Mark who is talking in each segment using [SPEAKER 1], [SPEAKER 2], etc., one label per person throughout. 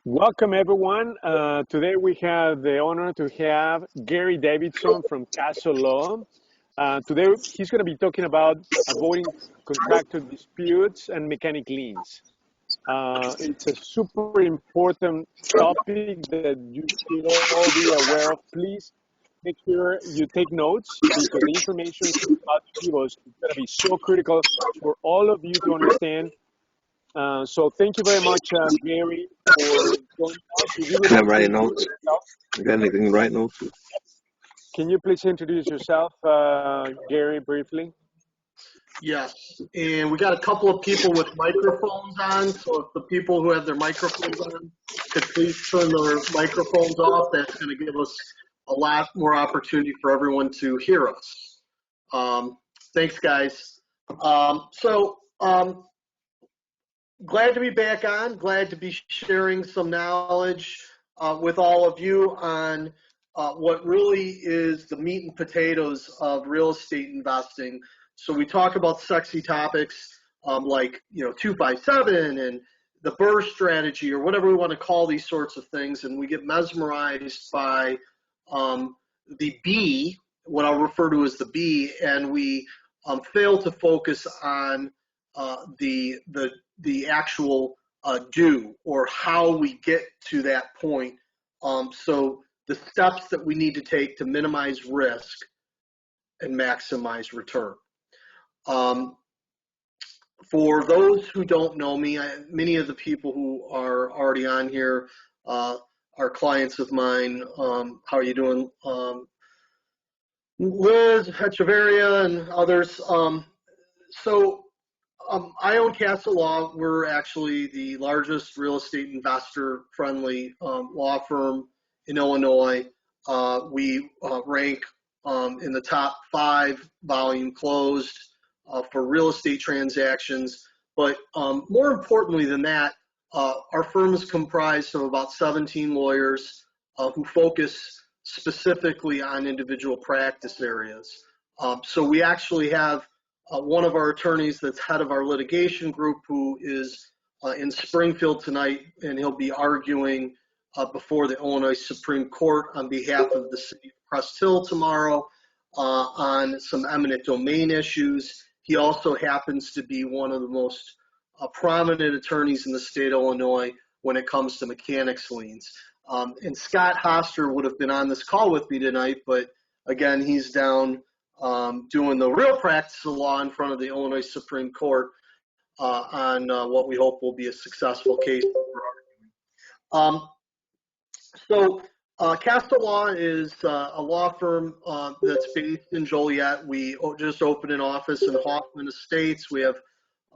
[SPEAKER 1] Welcome, everyone. Today we have the honor to have Gary Davidson from CASHFLOW. Today he's going to be talking about avoiding contractor disputes and mechanic liens. It's a super important topic that you should all be aware of. Please make sure you take notes because the information he's about to give us is going to be so critical for all of you to understand. So thank you very much, Gary, for joining us. If you would
[SPEAKER 2] I'm
[SPEAKER 1] like to
[SPEAKER 2] writing
[SPEAKER 1] introduce
[SPEAKER 2] notes.
[SPEAKER 1] yourself,
[SPEAKER 2] I got anything to write notes?
[SPEAKER 1] can you please introduce yourself, Gary, briefly?
[SPEAKER 3] Yes, and we got a couple of people with microphones on, so if the people who have their microphones on could please turn their microphones off, that's going to give us a lot more opportunity for everyone to hear us. Thanks, guys. Glad to be back on, glad to be sharing some knowledge with all of you on what really is the meat and potatoes of real estate investing. So we talk about sexy topics like 257 and the BRRRR strategy or whatever we want to call these sorts of things, and we get mesmerized by the B, what I'll refer to as the B, and we fail to focus on the actual do, or how we get to that point. So the steps that we need to take to minimize risk and maximize return. For those who don't know me, many of the people who are already on here are clients of mine. How are you doing? Liz, Echeverria, and others. I own CASHFLOW. We're actually the largest real estate investor-friendly law firm in Illinois. We rank in the top 5 volume closed for real estate transactions. But more importantly than that, our firm is comprised of about 17 lawyers who focus specifically on individual practice areas. So we actually have one of our attorneys that's head of our litigation group who is in Springfield tonight, and he'll be arguing before the Illinois Supreme Court on behalf of the city of Crest Hill tomorrow on some eminent domain issues. He also happens to be one of the most prominent attorneys in the state of Illinois when it comes to mechanics liens. And Scott Hoster would have been on this call with me tonight, but again, he's down doing the real practice of law in front of the Illinois Supreme Court on what we hope will be a successful case. CASHFLOW is a law firm that's based in Joliet. We just opened an office in Hoffman Estates. We have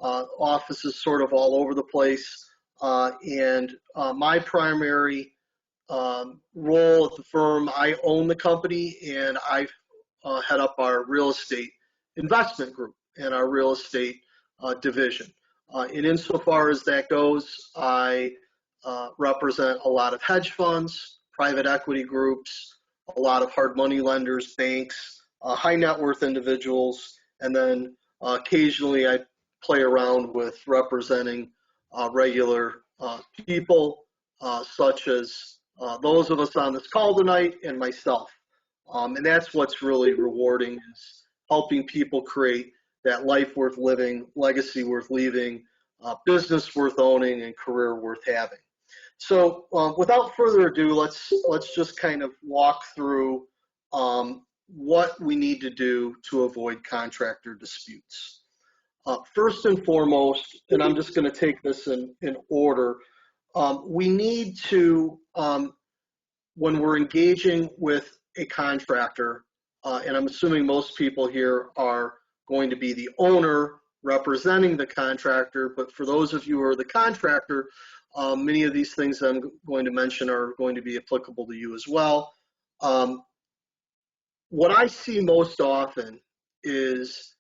[SPEAKER 3] offices sort of all over the place. My primary role at the firm, I own the company, and I head up our real estate investment group and our real estate division. And insofar as that goes, I represent a lot of hedge funds, private equity groups, a lot of hard money lenders, banks, high net worth individuals, and then occasionally I play around with representing regular people such as those of us on this call tonight and myself. And that's what's really rewarding, is helping people create that life worth living, legacy worth leaving, business worth owning, and career worth having. So without further ado, let's just kind of walk through what we need to do to avoid contractor disputes. First and foremost, and I'm just going to take this in order, we need to, when we're engaging with a contractor, and I'm assuming most people here are going to be the owner representing the contractor, but for those of you who are the contractor, many of these things that I'm going to mention are going to be applicable to you as well. What I see most often is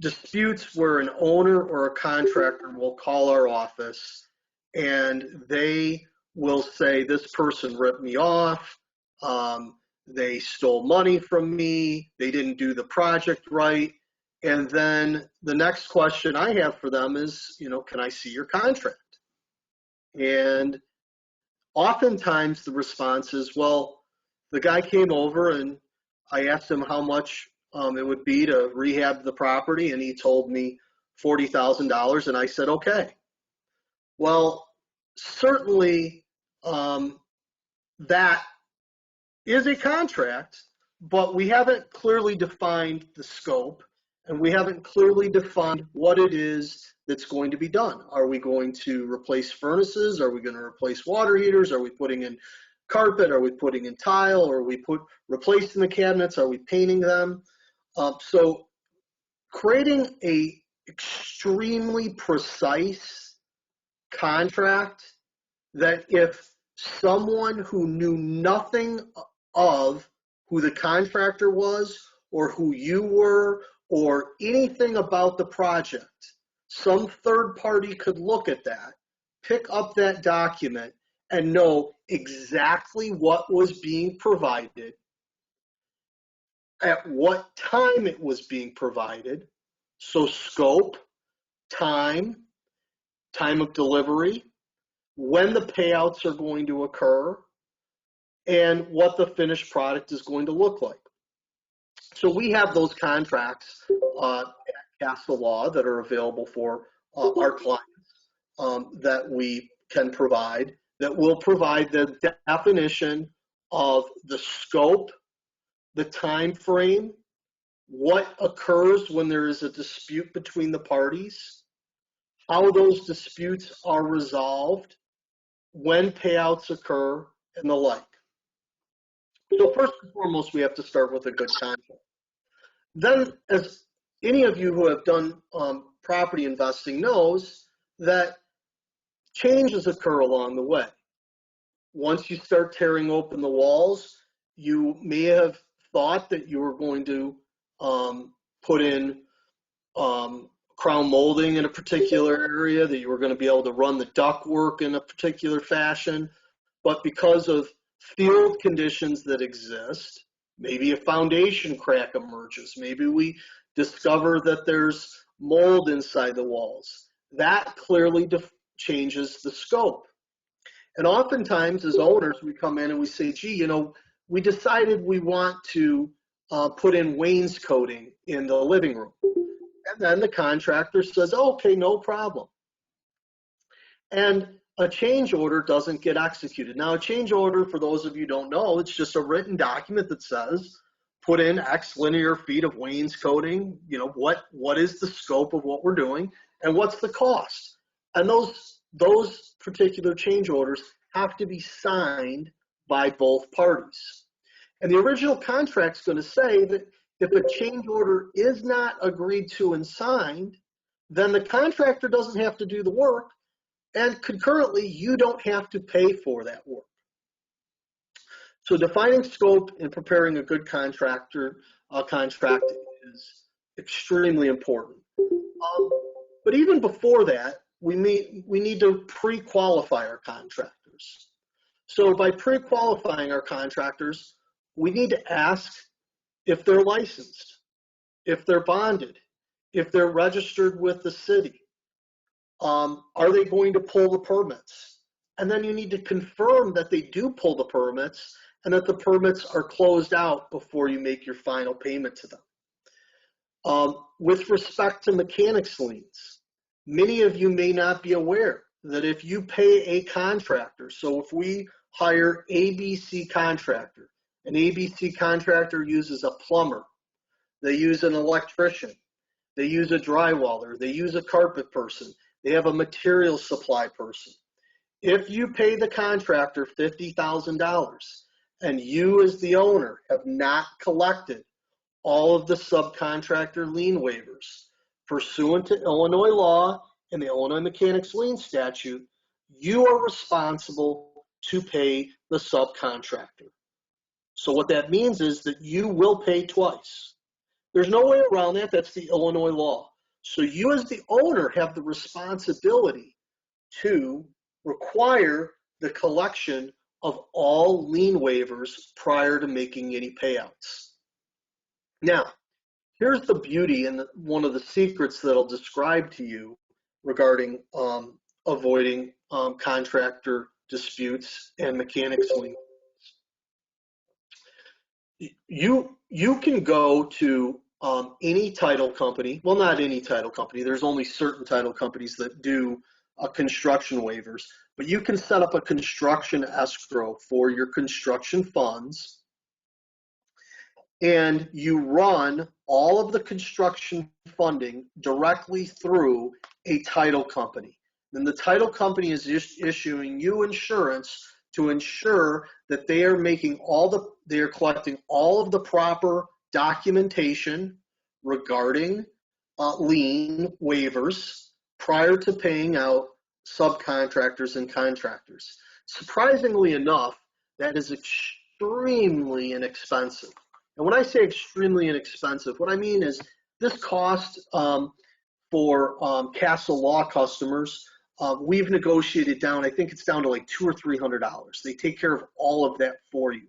[SPEAKER 3] disputes where an owner or a contractor will call our office and they will say, this person ripped me off, they stole money from me, they didn't do the project right. And then the next question I have for them is, can I see your contract? And Oftentimes the response is, well, the guy came over and I asked him how much it would be to rehab the property, and he told me $40,000, and I said, okay. Well, certainly that is a contract, but we haven't clearly defined the scope, and we haven't clearly defined what it is that's going to be done. Are we going to replace furnaces? Are we going to replace water heaters? Are we putting in carpet? Are we putting in tile? Are we replacing the cabinets? Are we painting them? So creating a extremely precise contract that if someone who knew nothing of who the contractor was or who you were or anything about the project, some third party could look at that, pick up that document, and know exactly what was being provided, at what time it was being provided, so scope, time of delivery, when the payouts are going to occur, and what the finished product is going to look like. So we have those contracts at CASHFLOW that are available for our clients that we can provide, that will provide the definition of the scope, the time frame, what occurs when there is a dispute between the parties, how those disputes are resolved, when payouts occur, and the like. So first and foremost, we have to start with a good contract. Then, as any of you who have done property investing knows, that changes occur along the way. Once you start tearing open the walls, you may have thought that you were going to put in crown molding in a particular area, that you were going to be able to run the ductwork in a particular fashion, but because of field conditions that exist, maybe a foundation crack emerges, maybe we discover that there's mold inside the walls, that clearly changes the scope. And oftentimes as owners, we come in and we say, gee, you know, we decided we want to put in wainscoting in the living room. And then the contractor says, oh, okay, no problem. And a change order doesn't get executed. Now, a change order, for those of you who don't know, it's just a written document that says, put in X linear feet of wainscoting, you know, what is the scope of what we're doing, and what's the cost. And those particular change orders have to be signed by both parties. And the original contract's going to say that if a change order is not agreed to and signed, then the contractor doesn't have to do the work, and concurrently, you don't have to pay for that work. So defining scope and preparing a good contract is extremely important. But even before that, we need to pre-qualify our contractors. So by pre-qualifying our contractors, we need to ask if they're licensed, if they're bonded, if they're registered with the city. Are they going to pull the permits? And then you need to confirm that they do pull the permits and that the permits are closed out before you make your final payment to them. With respect to mechanics liens, many of you may not be aware that if you pay a contractor, so if we hire ABC contractor, an ABC contractor uses a plumber, they use an electrician, they use a drywaller, they use a carpet person, they have a material supply person. If you pay the contractor $50,000 and you as the owner have not collected all of the subcontractor lien waivers pursuant to Illinois law and the Illinois Mechanics Lien Statute, you are responsible to pay the subcontractor. So what that means is that you will pay twice. There's no way around that. That's the Illinois law. So you as the owner have the responsibility to require the collection of all lien waivers prior to making any payouts. Now, here's the beauty and one of the secrets that I'll describe to you regarding avoiding contractor disputes and mechanics lien. You can go to any title company. Well, not any title company. There's only certain title companies that do construction waivers. But you can set up a construction escrow for your construction funds, and you run all of the construction funding directly through a title company. Then the title company is issuing you insurance to ensure that they are collecting all of the proper documentation regarding lien waivers prior to paying out subcontractors and contractors. Surprisingly enough, that is extremely inexpensive. And when I say extremely inexpensive, what I mean is this cost for CASHFLOW customers, we've negotiated down, I think it's down to like $200 or $300. They take care of all of that for you.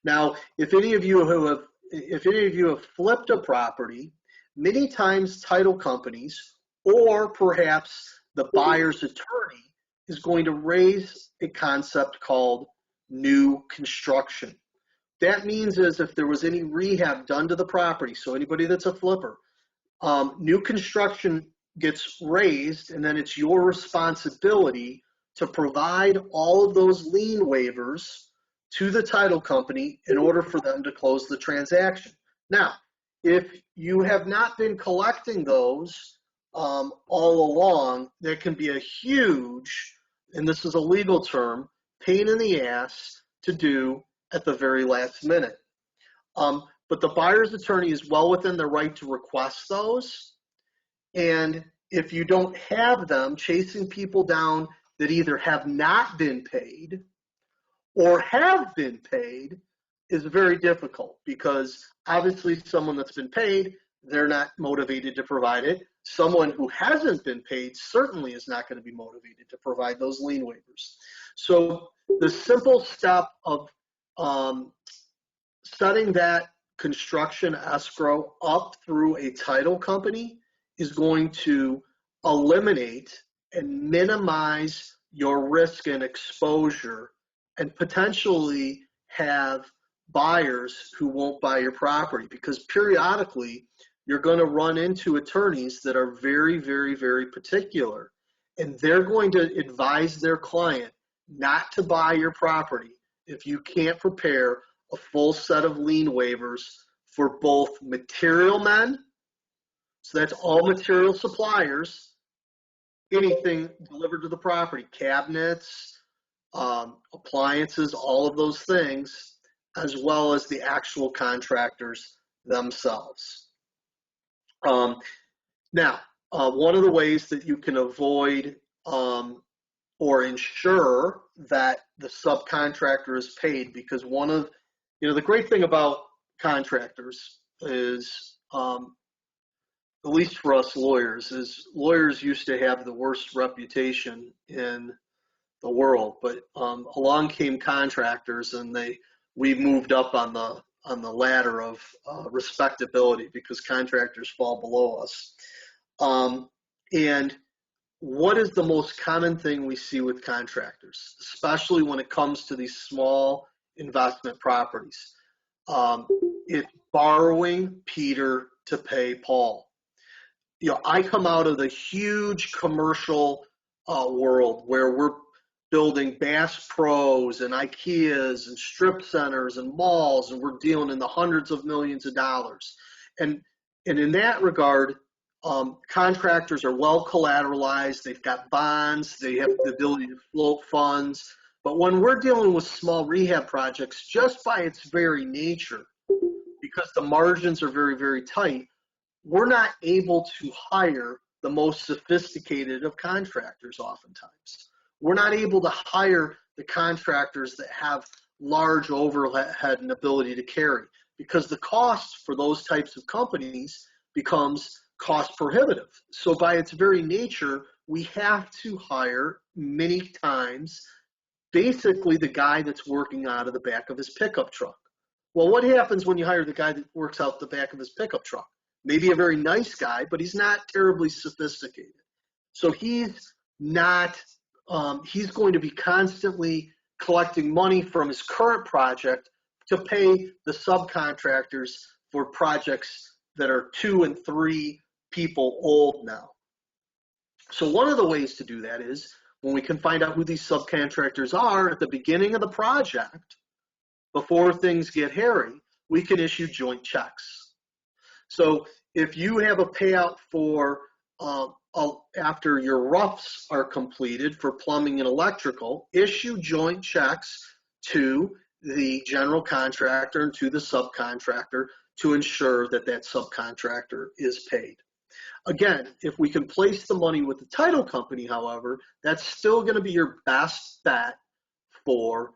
[SPEAKER 3] Now, if any of you have flipped a property, many times title companies or perhaps the buyer's attorney is going to raise a concept called new construction. That means is if there was any rehab done to the property, so anybody that's a flipper, new construction gets raised, and then it's your responsibility to provide all of those lien waivers to the title company in order for them to close the transaction. Now, if you have not been collecting those all along, there can be a huge, and this is a legal term, pain in the ass to do at the very last minute. But the buyer's attorney is well within their right to request those. And if you don't have them, chasing people down that either have not been paid or have been paid is very difficult, because obviously someone that's been paid, they're not motivated to provide it. Someone who hasn't been paid certainly is not going to be motivated to provide those lien waivers. So the simple step of setting that construction escrow up through a title company is going to eliminate and minimize your risk and exposure, and potentially have buyers who won't buy your property, because periodically you're going to run into attorneys that are very, very, very particular, and they're going to advise their client not to buy your property if you can't prepare a full set of lien waivers for both material men, so that's all material suppliers, anything delivered to the property, cabinets, appliances, all of those things, as well as the actual contractors themselves. Now, one of the ways that you can avoid or ensure that the subcontractor is paid, because one of, the great thing about contractors is, at least for us lawyers, is lawyers used to have the worst reputation in the world, but along came contractors, and we moved up on the ladder of respectability, because contractors fall below us. And what is the most common thing we see with contractors, especially when it comes to these small investment properties? It's borrowing Peter to pay Paul. I come out of the huge commercial world where we're building Bass Pros and IKEAs and strip centers and malls, and we're dealing in the hundreds of millions of dollars. And in that regard, contractors are well collateralized. They've got bonds. They have the ability to float funds. But when we're dealing with small rehab projects, just by its very nature, because the margins are very, very tight, we're not able to hire the most sophisticated of contractors oftentimes. We're not able to hire the contractors that have large overhead and ability to carry, because the cost for those types of companies becomes cost prohibitive. So by its very nature, we have to hire many times basically the guy that's working out of the back of his pickup truck. Well, what happens when you hire the guy that works out the back of his pickup truck? Maybe a very nice guy, but he's not terribly sophisticated. So he's not he's going to be constantly collecting money from his current project to pay the subcontractors for projects that are 2 and 3 people old now. So one of the ways to do that is when we can find out who these subcontractors are at the beginning of the project, before things get hairy, we can issue joint checks. So if you have a payout for after your roughs are completed for plumbing and electrical, issue joint checks to the general contractor and to the subcontractor to ensure that that subcontractor is paid. Again, if we can place the money with the title company, however, that's still going to be your best bet for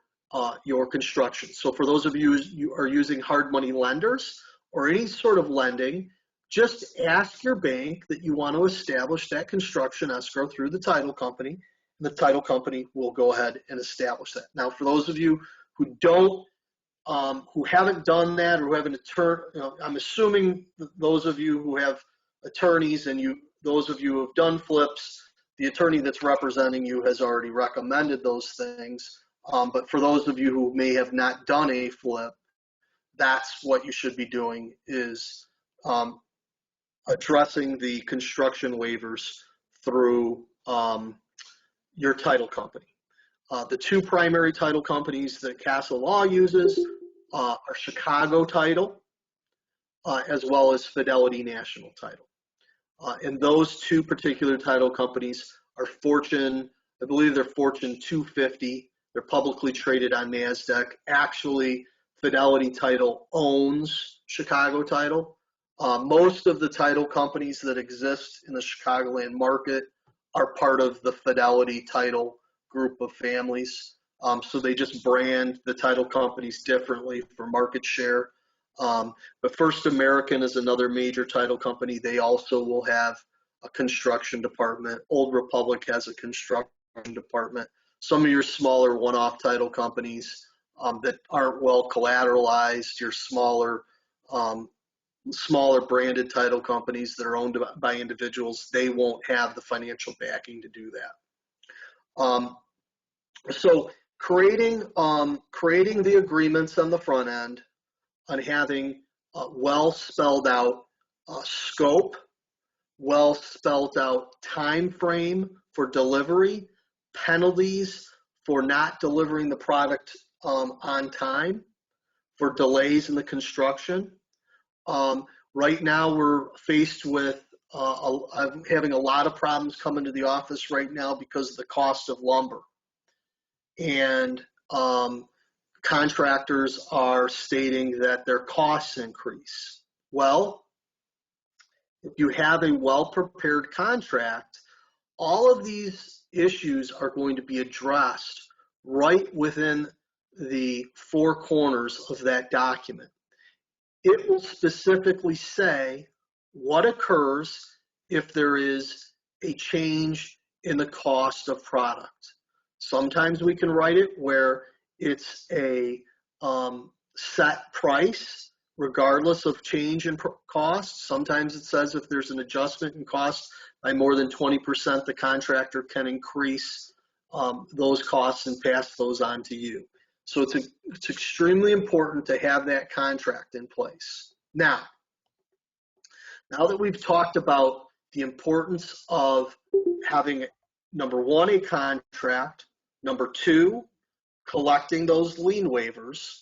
[SPEAKER 3] your construction. So for those of you who are using hard money lenders or any sort of lending, just ask your bank that you want to establish that construction escrow through the title company, and the title company will go ahead and establish that. Now, for those of you who don't, who haven't done that or who have an attorney, I'm assuming that those of you who have attorneys and those of you who have done flips, the attorney that's representing you has already recommended those things. But for those of you who may have not done a flip, that's what you should be doing, is addressing the construction waivers through your title company. The 2 primary title companies that CASHFLOW uses are Chicago Title as well as Fidelity National Title. And those 2 particular title companies are Fortune, I believe they're Fortune 250. They're publicly traded on NASDAQ. Actually, Fidelity Title owns Chicago Title. Most of the title companies that exist in the Chicagoland market are part of the Fidelity Title group of families. So they just brand the title companies differently for market share. But First American is another major title company. They also will have a construction department. Old Republic has a construction department. Some of your smaller one-off title companies that aren't well collateralized, your smaller branded title companies that are owned by individuals, they won't have the financial backing to do that. So creating the agreements on the front end, on having well spelled out scope, well spelled out time frame for delivery, penalties for not delivering the product on time, for delays in the construction. Right now we're faced with I'm having a lot of problems coming to the office right now because of the cost of lumber. And contractors are stating that their costs increase. Well, if you have a well-prepared contract, all of these issues are going to be addressed right within the 4 corners of that document. It will specifically say what occurs if there is a change in the cost of product. Sometimes we can write it where it's a set price regardless of change in cost. Sometimes it says if there's an adjustment in cost by more than 20%, the contractor can increase those costs and pass those on to you. So it's extremely important to have that contract in place. Now that we've talked about the importance of having, number 1, a contract, number 2, collecting those lien waivers,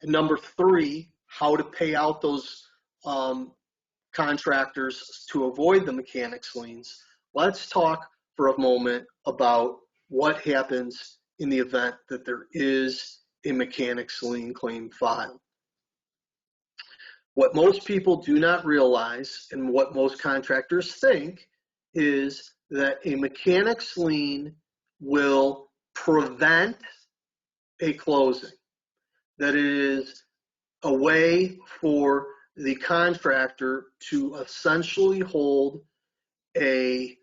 [SPEAKER 3] and number 3, how to pay out those contractors to avoid the mechanics liens, let's talk for a moment about what happens in the event that there is a mechanics lien claim filed. What most people do not realize, and what most contractors think, is that a mechanics lien will prevent a closing, that it is a way for the contractor to essentially hold a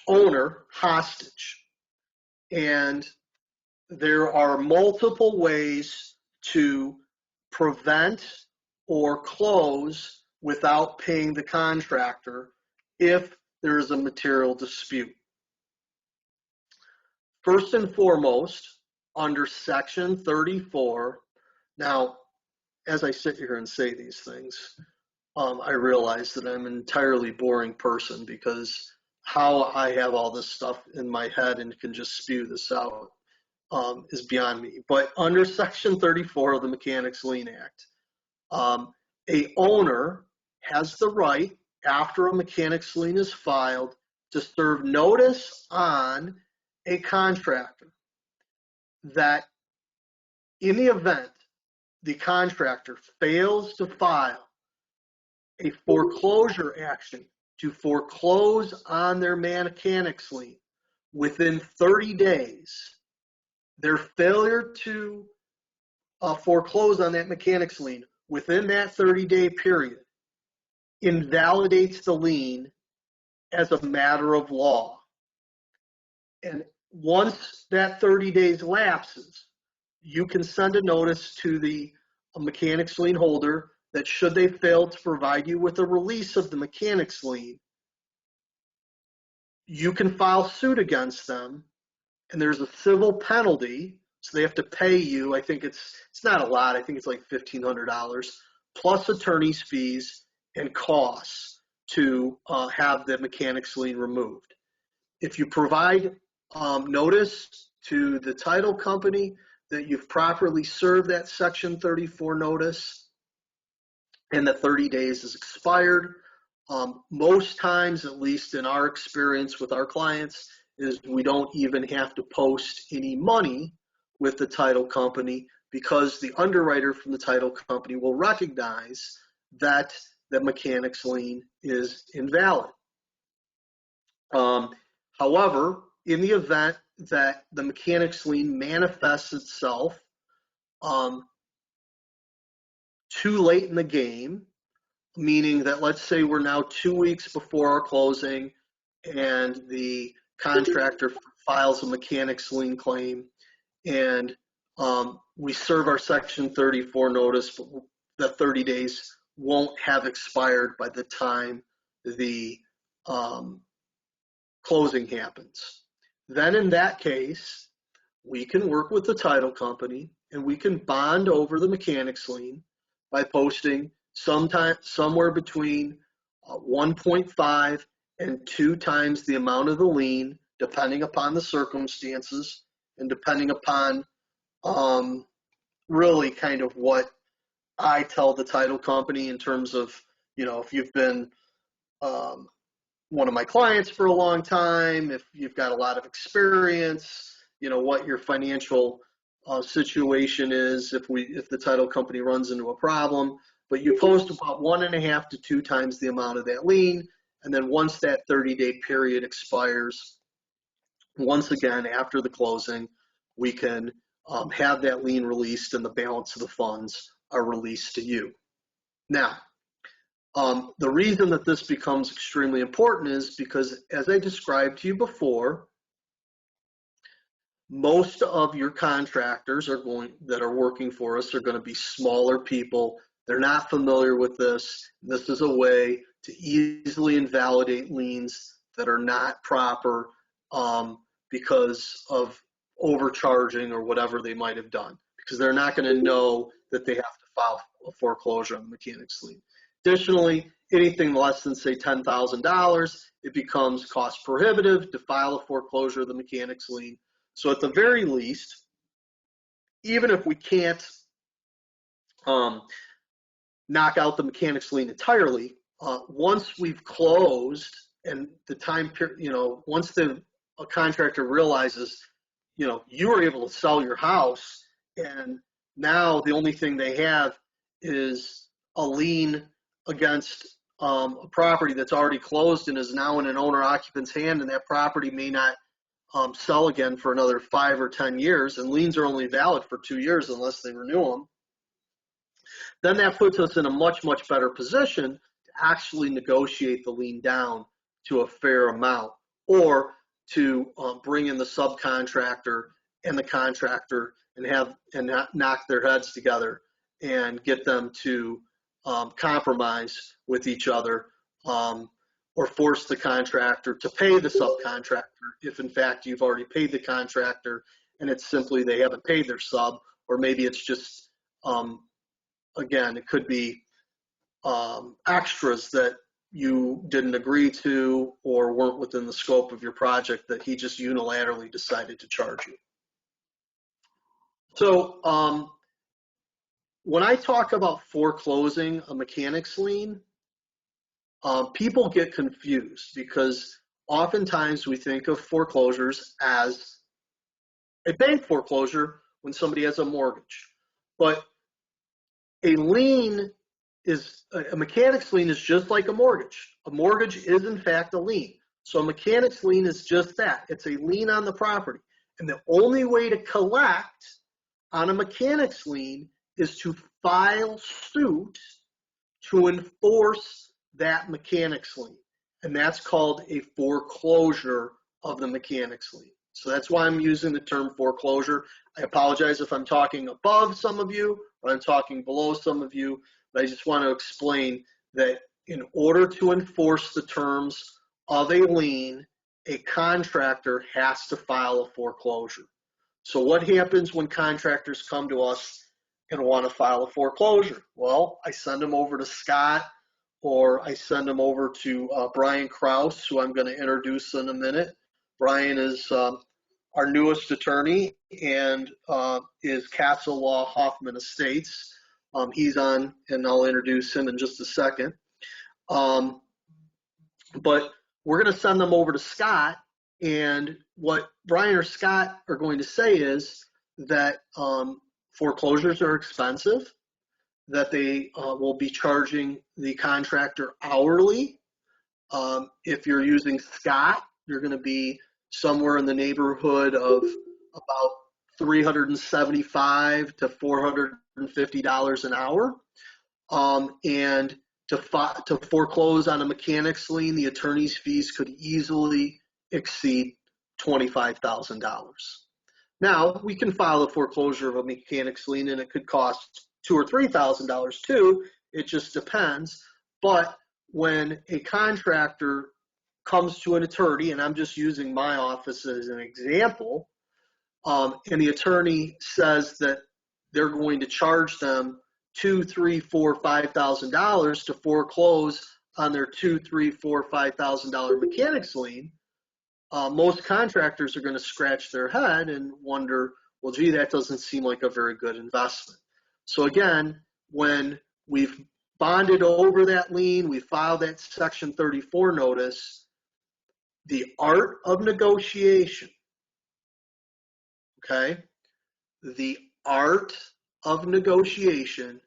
[SPEAKER 3] owner hostage. And there are multiple ways to prevent or close without paying the contractor if there is a material dispute. First and foremost, under Section 34, now, as I sit here and say these things, I realize that I'm an entirely boring person because how I have all this stuff in my head and can just spew this out is beyond me. But under Section 34 of the Mechanics Lien Act, a owner has the right, after a mechanics lien is filed, to serve notice on a contractor that in the event the contractor fails to file a foreclosure action to foreclose on their mechanics lien within 30 days, their failure to foreclose on that mechanics lien within that 30-day period invalidates the lien as a matter of law. And once that 30 days lapses, you can send a notice to the mechanics lien holder that should they fail to provide you with a release of the mechanics lien, you can file suit against them, and there's a civil penalty. So they have to pay you, I think it's not a lot, I think it's like $1,500, plus attorney's fees and costs to have the mechanics lien removed. If you provide notice to the title company that you've properly served that Section 34 notice and the 30 days is expired, most times, at least in our experience with our clients, is we don't even have to post any money with the title company because the underwriter from the title company will recognize that the mechanics lien is invalid. However, in the event that the mechanics lien manifests itself too late in the game, meaning that let's say we're now 2 weeks before our closing and the contractor files a mechanics lien claim and we serve our Section 34 notice, but the 30 days won't have expired by the time the closing happens. Then in that case, we can work with the title company and we can bond over the mechanics lien by posting somewhere between 1.5 and 2 times the amount of the lien, depending upon the circumstances and depending upon really kind of what I tell the title company in terms of, if you've been one of my clients for a long time, if you've got a lot of experience, what your financial situation is if the title company runs into a problem. But you post about 1.5 to 2 times the amount of that lien, and then once that 30-day period expires, once again after the closing, we can have that lien released and the balance of the funds are released to you. Now, the reason that this becomes extremely important is because, as I described to you before, most of your contractors that are working for us are going to be smaller people. They're not familiar with this. This is a way to easily invalidate liens that are not proper because of overcharging or whatever they might have done, because they're not going to know that they have to file a foreclosure on the mechanics lien. Additionally, anything less than, say, $10,000, it becomes cost prohibitive to file a foreclosure of the mechanics lien. So at the very least, even if we can't knock out the mechanics lien entirely, once we've closed and the time period, once a contractor realizes, you were able to sell your house and now the only thing they have is a lien against a property that's already closed and is now in an owner-occupant's hand, and that property may not sell again for another 5 or 10 years, and liens are only valid for 2 years unless they renew them, then that puts us in a much, much better position to actually negotiate the lien down to a fair amount, or to bring in the subcontractor and the contractor and knock their heads together and get them to compromise with each other or force the contractor to pay the subcontractor if in fact you've already paid the contractor and it's simply they haven't paid their sub, or maybe it's just, again, it could be extras that you didn't agree to or weren't within the scope of your project that he just unilaterally decided to charge you. So when I talk about foreclosing a mechanics lien, people get confused because oftentimes we think of foreclosures as a bank foreclosure when somebody has a mortgage. But a lien is, a mechanics lien is just like a mortgage. A mortgage is in fact a lien. So a mechanics lien is just that. It's a lien on the property. And the only way to collect on a mechanics lien is to file suit to enforce that mechanics lien. And that's called a foreclosure of the mechanics lien. So that's why I'm using the term foreclosure. I apologize if I'm talking above some of you or I'm talking below some of you, but I just want to explain that in order to enforce the terms of a lien, a contractor has to file a foreclosure. So what happens when contractors come to us and want to file a foreclosure? Well, I send them over to Scott, or I send them over to Brian Krause, who I'm going to introduce in a minute. Brian is our newest attorney and is Castle Law Hoffman Estates. He's on, and I'll introduce him in just a second. But we're going to send them over to Scott, and what Brian or Scott are going to say is that foreclosures are expensive, that they will be charging the contractor hourly. If you're using Scott, you're going to be somewhere in the neighborhood of about $375 to $450 an hour. And to foreclose on a mechanics lien, the attorney's fees could easily exceed $25,000. Now, we can file a foreclosure of a mechanics lien and it could cost $2,000 or $3,000 too. It just depends. But when a contractor comes to an attorney, and I'm just using my office as an example, and the attorney says that they're going to charge them $2,000, $3,000, $4,000, $5,000 to foreclose on their $2,000, $3,000, $4,000, $5,000 mechanics lien, most contractors are going to scratch their head and wonder, well, gee, that doesn't seem like a very good investment. So again, when we've bonded over that lien, we filed that Section 34 notice, the art of negotiation, okay? The art of negotiation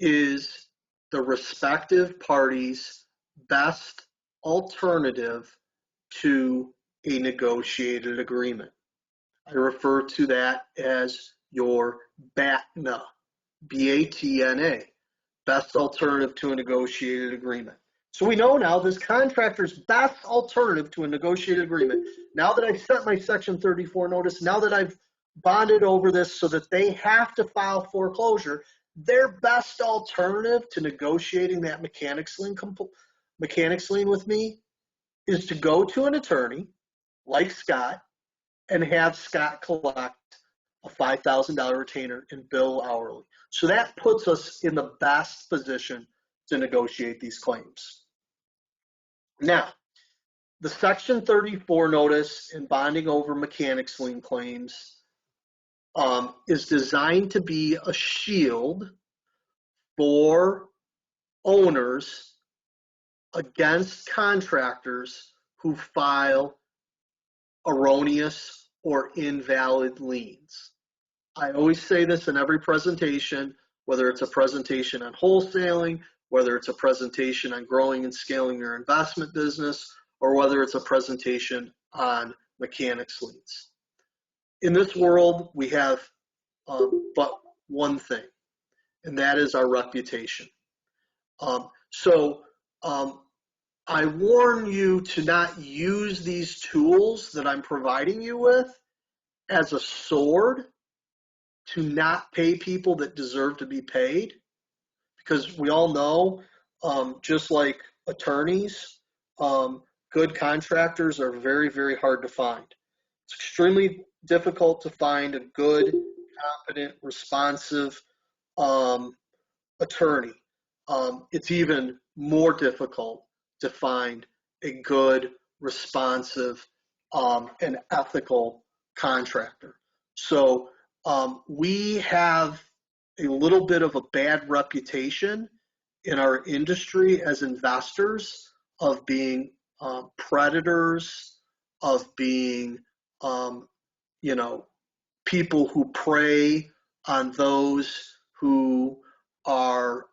[SPEAKER 3] is the respective party's best alternative to a negotiated agreement. I refer to that as your BATNA, B-A-T-N-A, best alternative to a negotiated agreement. So we know now this contractor's best alternative to a negotiated agreement, now that I've sent my Section 34 notice, now that I've bonded over this so that they have to file foreclosure, their best alternative to negotiating that mechanics lien with me is to go to an attorney like Scott and have Scott collect a $5,000 retainer and bill hourly. So that puts us in the best position to negotiate these claims. Now, the Section 34 notice and bonding over mechanics lien claims is designed to be a shield for owners against contractors who file erroneous or invalid liens. I always say this in every presentation, whether it's a presentation on wholesaling, whether it's a presentation on growing and scaling your investment business, or whether it's a presentation on mechanics liens. In this world, we have but one thing, and that is our reputation. I warn you to not use these tools that I'm providing you with as a sword to not pay people that deserve to be paid, because we all know, just like attorneys, good contractors are very, very hard to find. It's extremely difficult to find a good, competent, responsive attorney. It's even more difficult to find a good, responsive, and ethical contractor. So we have a little bit of a bad reputation in our industry as investors of being predators, of being, people who prey on those who are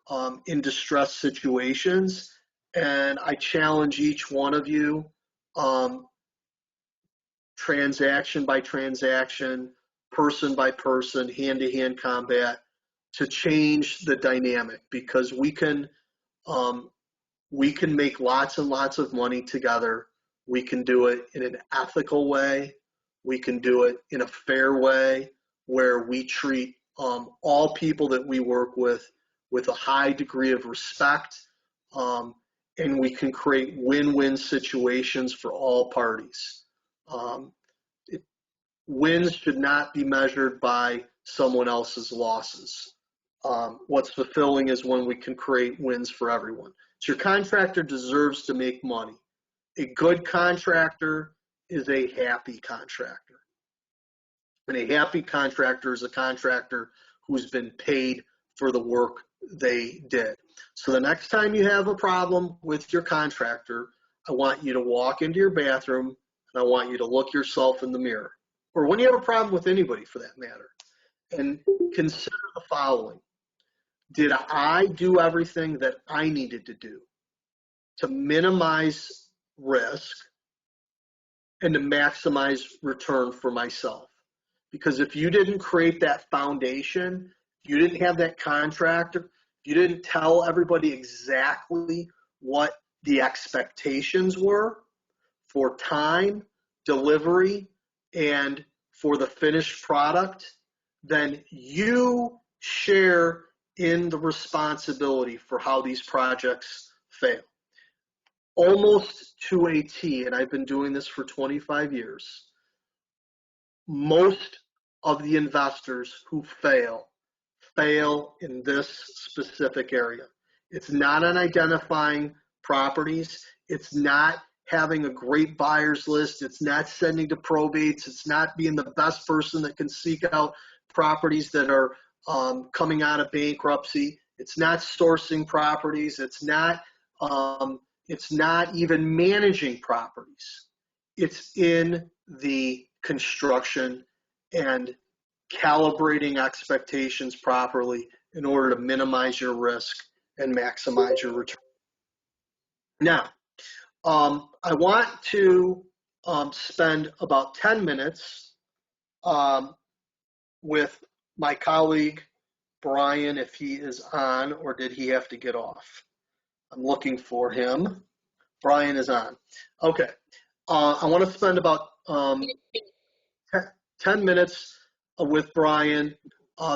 [SPEAKER 3] in distressed situations. And I challenge each one of you, transaction by transaction, person by person, hand-to-hand combat, to change the dynamic, because we can make lots and lots of money together. We can do it in an ethical way. We can do it in a fair way where we treat all people that we work with a high degree of respect, and we can create win-win situations for all parties. Wins should not be measured by someone else's losses. What's fulfilling is when we can create wins for everyone. So your contractor deserves to make money. A good contractor is a happy contractor. And a happy contractor is a contractor who's been paid for the work they did. So the next time you have a problem with your contractor, I want you to walk into your bathroom and I want you to look yourself in the mirror. Or when you have a problem with anybody for that matter, and consider the following. Did I do everything that I needed to do to minimize risk and to maximize return for myself? Because if you didn't create that foundation, you didn't have that contractor, you didn't tell everybody exactly what the expectations were for time, delivery, and for the finished product, then you share in the responsibility for how these projects fail. Almost to a T, and I've been doing this for 25 years, most of the investors who fail in this specific area. It's not on identifying properties. It's not having a great buyer's list. It's not sending to probates. It's not being the best person that can seek out properties that are coming out of bankruptcy. It's not sourcing properties. It's not even managing properties. It's in the construction and calibrating expectations properly in order to minimize your risk and maximize your return. Now, I want to spend about 10 minutes with my colleague, Brian, if he is on, or did he have to get off? I'm looking for him. Brian is on. Okay. I want to spend about 10 minutes with Brian.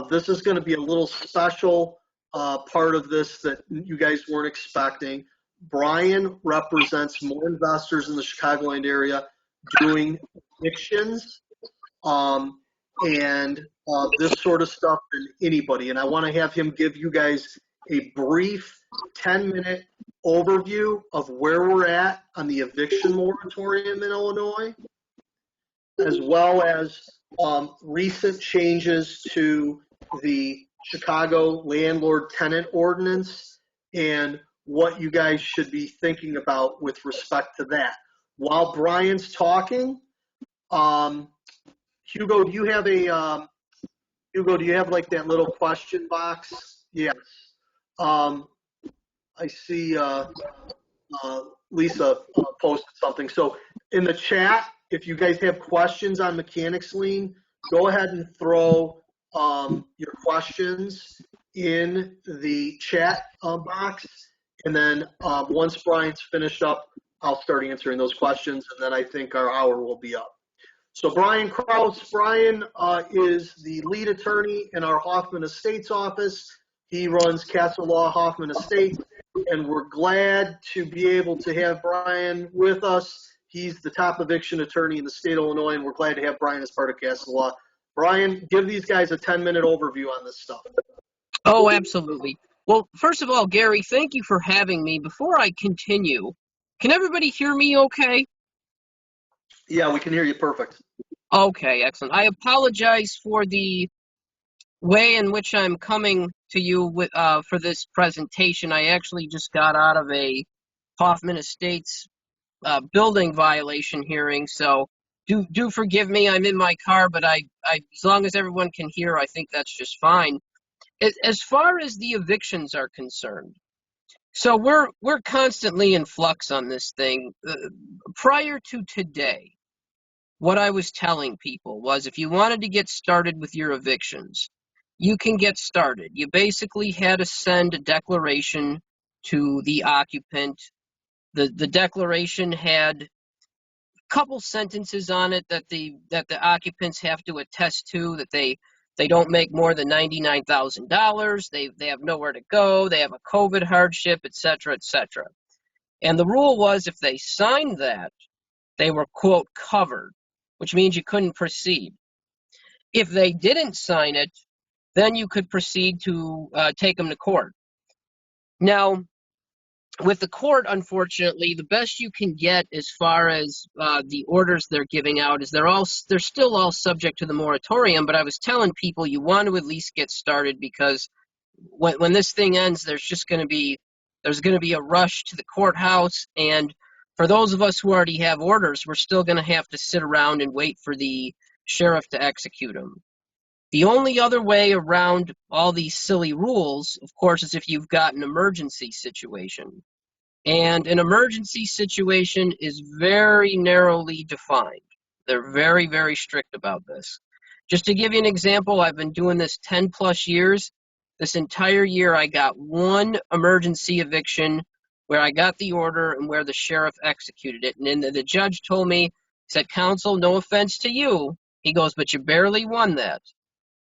[SPEAKER 3] This is going to be a little special part of this that you guys weren't expecting. Brian represents more investors in the Chicagoland area doing evictions and this sort of stuff than anybody. And I want to have him give you guys a brief 10-minute overview of where we're at on the eviction moratorium in Illinois, as well as recent changes to the Chicago landlord-tenant ordinance and what you guys should be thinking about with respect to that. While Brian's talking, Hugo, do you have like that little question box? Yes. I see Lisa posted something. So in the chat, if you guys have questions on mechanics lien, go ahead and throw your questions in the chat box. And then once Brian's finished up, I'll start answering those questions, and then I think our hour will be up. So Brian Kraus, Brian is the lead attorney in our Hoffman Estates office. He runs Castle Law Hoffman Estates. and we're glad to be able to have Brian with us. He's the top eviction attorney in the state of Illinois, and we're glad to have Brian as part of Castle Law. Brian, give these guys a 10-minute overview on this stuff.
[SPEAKER 2] Oh, absolutely. Well, first of all, Gary, thank you for having me. Before I continue, can everybody hear me okay?
[SPEAKER 3] Yeah, we can hear you perfect.
[SPEAKER 2] Okay, excellent. I apologize for the way in which I'm coming to you with, for this presentation. I actually just got out of a Hoffman Estates building violation hearing, so do forgive me. I'm in my car, but I as long as everyone can hear, I think that's just fine. As far as the evictions are concerned, so we're constantly in flux on this thing. Prior to today, what I was telling people was if you wanted to get started with your evictions, you can get started. You basically had to send a declaration to the occupant. The declaration had a couple sentences on it that the occupants have to attest to, that they don't make more than $99,000, they have nowhere to go, they have a COVID hardship, etc., etc. And the rule was if they signed that, they were, quote, covered, which means you couldn't proceed. If they didn't sign it, then you could proceed to take them to court. Now, with the court, unfortunately, the best you can get as far as the orders they're giving out is they're still all subject to the moratorium. But I was telling people you want to at least get started, because when this thing ends, there's going to be a rush to the courthouse, and for those of us who already have orders, we're still going to have to sit around and wait for the sheriff to execute them. The only other way around all these silly rules, of course, is if you've got an emergency situation. And an emergency situation is very narrowly defined. They're very, very strict about this. Just to give you an example, I've been doing this 10 plus years. This entire year, I got one emergency eviction where I got the order and where the sheriff executed it. And then the judge told me, he said, "Counsel, no offense to you." He goes, "But you barely won that."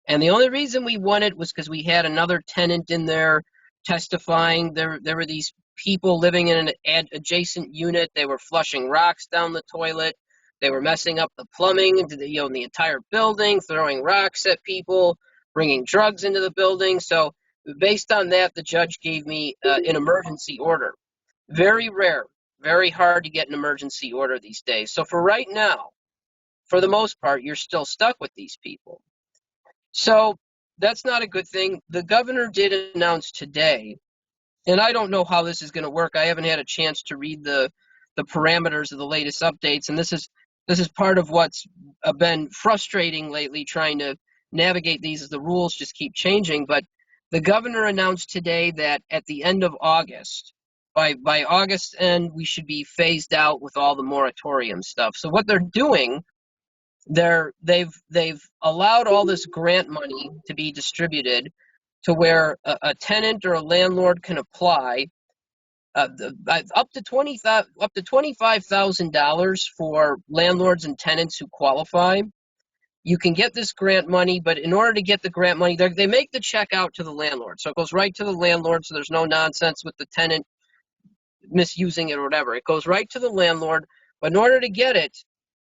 [SPEAKER 2] And the only reason we won it was because we had another tenant in there testifying. There were these people living in an adjacent unit. They were flushing rocks down the toilet. They were messing up the plumbing into the entire building, throwing rocks at people, bringing drugs into the building. So based on that, the judge gave me an emergency order. Very rare, very hard to get an emergency order these days. So for right now, for the most part, you're still stuck with these people. So that's not a good thing. The governor did announce today, and I don't know how this is going to work. I haven't had a chance to read the parameters of the latest updates, and this is part of what's been frustrating lately, trying to navigate these as the rules just keep changing. But the governor announced today that at the end of August, by August end, we should be phased out with all the moratorium stuff. So what they're doing, they've allowed all this grant money to be distributed to where a tenant or a landlord can apply up to $25,000 for landlords and tenants who qualify. You can get this grant money, but in order to get the grant money, they make the check out to the landlord, so it goes right to the landlord. So there's no nonsense with the tenant misusing it or whatever. It goes right to the landlord, but in order to get it,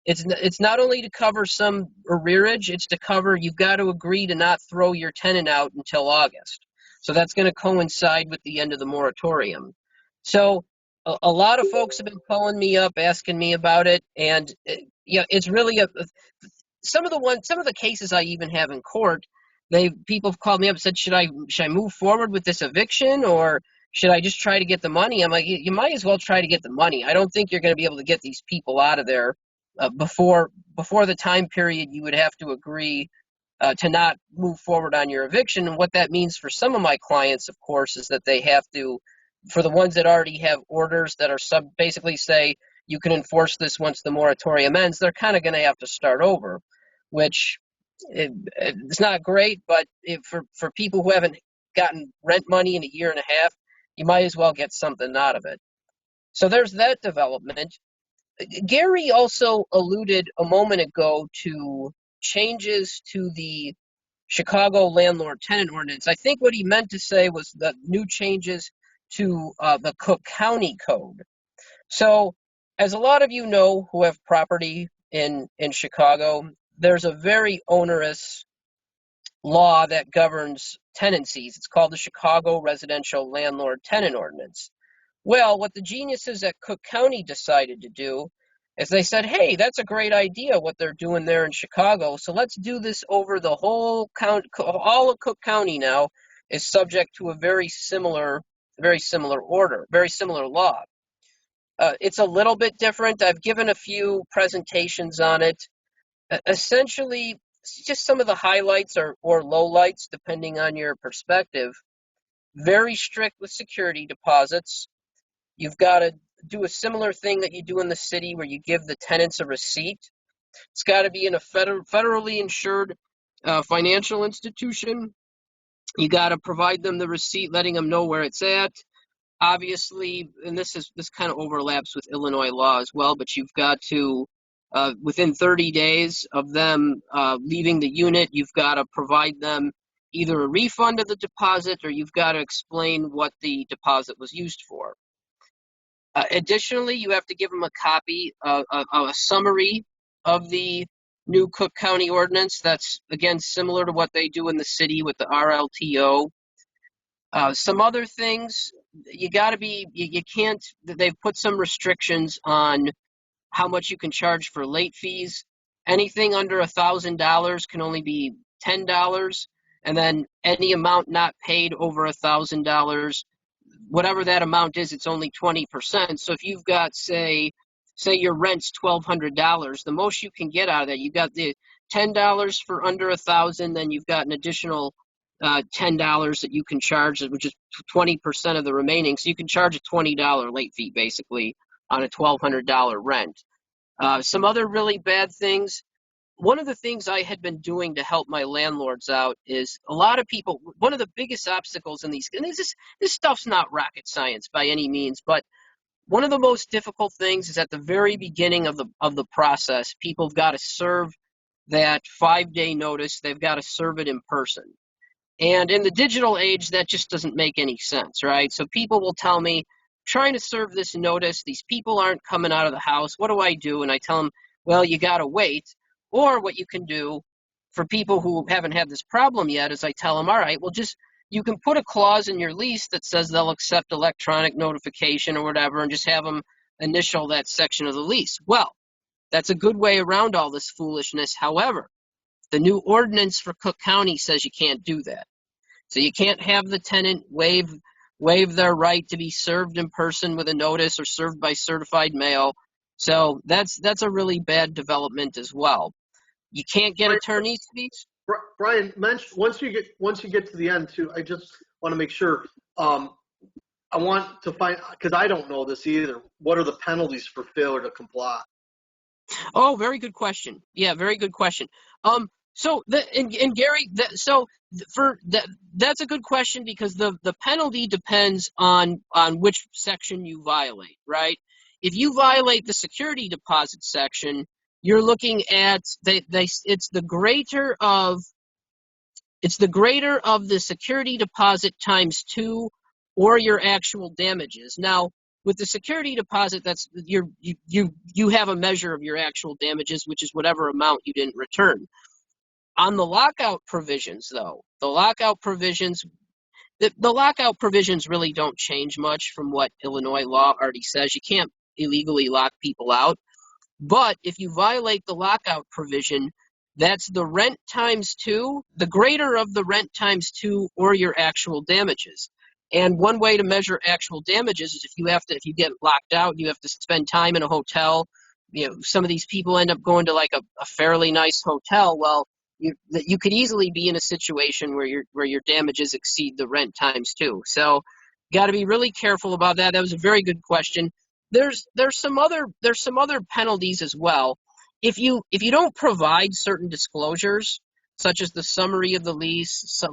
[SPEAKER 2] it's not only to cover some arrearage, it's to cover, you've got to agree to not throw your tenant out until August. So that's going to coincide with the end of the moratorium. So a lot of folks have been calling me up, asking me about it, and it's really some of the cases I even have in court. People have called me up and said, should I move forward with this eviction, or should I just try to get the money? I'm like, you might as well try to get the money. I don't think you're going to be able to get these people out of there before the time period you would have to agree to not move forward on your eviction. And what that means for some of my clients, of course, is that they have to, for the ones that already have orders that are basically say you can enforce this once the moratorium ends, they're kind of going to have to start over, which it's not great, but for people who haven't gotten rent money in a year and a half, you might as well get something out of it. So there's that development. Gary also alluded a moment ago to changes to the Chicago landlord-tenant ordinance. I think what he meant to say was the new changes to the Cook County Code. So, as a lot of you know who have property in Chicago, there's a very onerous law that governs tenancies. It's called the Chicago Residential Landlord Tenant Ordinance. Well, what the geniuses at Cook County decided to do is they said, hey, that's a great idea what they're doing there in Chicago, so let's do this over the whole county. All of Cook County now is subject to a very similar order, very similar law. It's a little bit different. I've given a few presentations on it. Essentially, just some of the highlights or lowlights, depending on your perspective. Very strict with security deposits. You've got to do a similar thing that you do in the city where you give the tenants a receipt. It's got to be in a federally insured financial institution. You got to provide them the receipt, letting them know where it's at. Obviously, and this kind of overlaps with Illinois law as well, but you've got to, within 30 days of them leaving the unit, you've got to provide them either a refund of the deposit or you've got to explain what the deposit was used for. Additionally, you have to give them a copy of a summary of the new Cook County ordinance. That's, again, similar to what they do in the city with the RLTO. Some other things, you can't, they've put some restrictions on how much you can charge for late fees. Anything under $1,000 can only be $10, and then any amount not paid over $1,000, whatever that amount is, it's only 20%. So if you've got, say your rent's $1,200, the most you can get out of that, you've got the $10 for under $1,000, then you've got an additional $10 that you can charge, which is 20% of the remaining. So you can charge a $20 late fee basically on a $1,200 rent. Some other really bad things. One of the things I had been doing to help my landlords out is a lot of people, one of the biggest obstacles in these, and this stuff's not rocket science by any means, but one of the most difficult things is at the very beginning of the process, people have got to serve that 5-day notice. They've got to serve it in person. And in the digital age, that just doesn't make any sense, right? So people will tell me, trying to serve this notice, these people aren't coming out of the house. What do I do? And I tell them, well, you got to wait. Or what you can do for people who haven't had this problem yet is I tell them, all right, well, you can put a clause in your lease that says they'll accept electronic notification or whatever and just have them initial that section of the lease. Well, that's a good way around all this foolishness. However, the new ordinance for Cook County says you can't do that. So you can't have the tenant waive their right to be served in person with a notice or served by certified mail. So that's a really bad development as well. You can't get attorney's fees.
[SPEAKER 3] Brian, once you get to the end too, I just want to make sure. I want to find, because I don't know this either. What are the penalties for failure to comply?
[SPEAKER 2] Oh, very good question. Yeah, very good question. So Gary, that's a good question because the penalty depends on which section you violate, right? If you violate the security deposit section, you're looking at it's the greater of the security deposit times 2 or your actual damages. Now, with the security deposit, that's you have a measure of your actual damages, which is whatever amount you didn't return. On the lockout provisions, though, the lockout provisions really don't change much from what Illinois law already says. You can't illegally lock people out. But if you violate the lockout provision, that's the rent times 2, the greater of the rent times 2 or your actual damages. And one way to measure actual damages is if you get locked out, you have to spend time in a hotel. You know, some of these people end up going to like a fairly nice hotel. Well, you could easily be in a situation where your damages exceed the rent times 2. So, got to be really careful about that. That was a very good question. There's some other penalties as well. If you don't provide certain disclosures, such as the summary of the lease,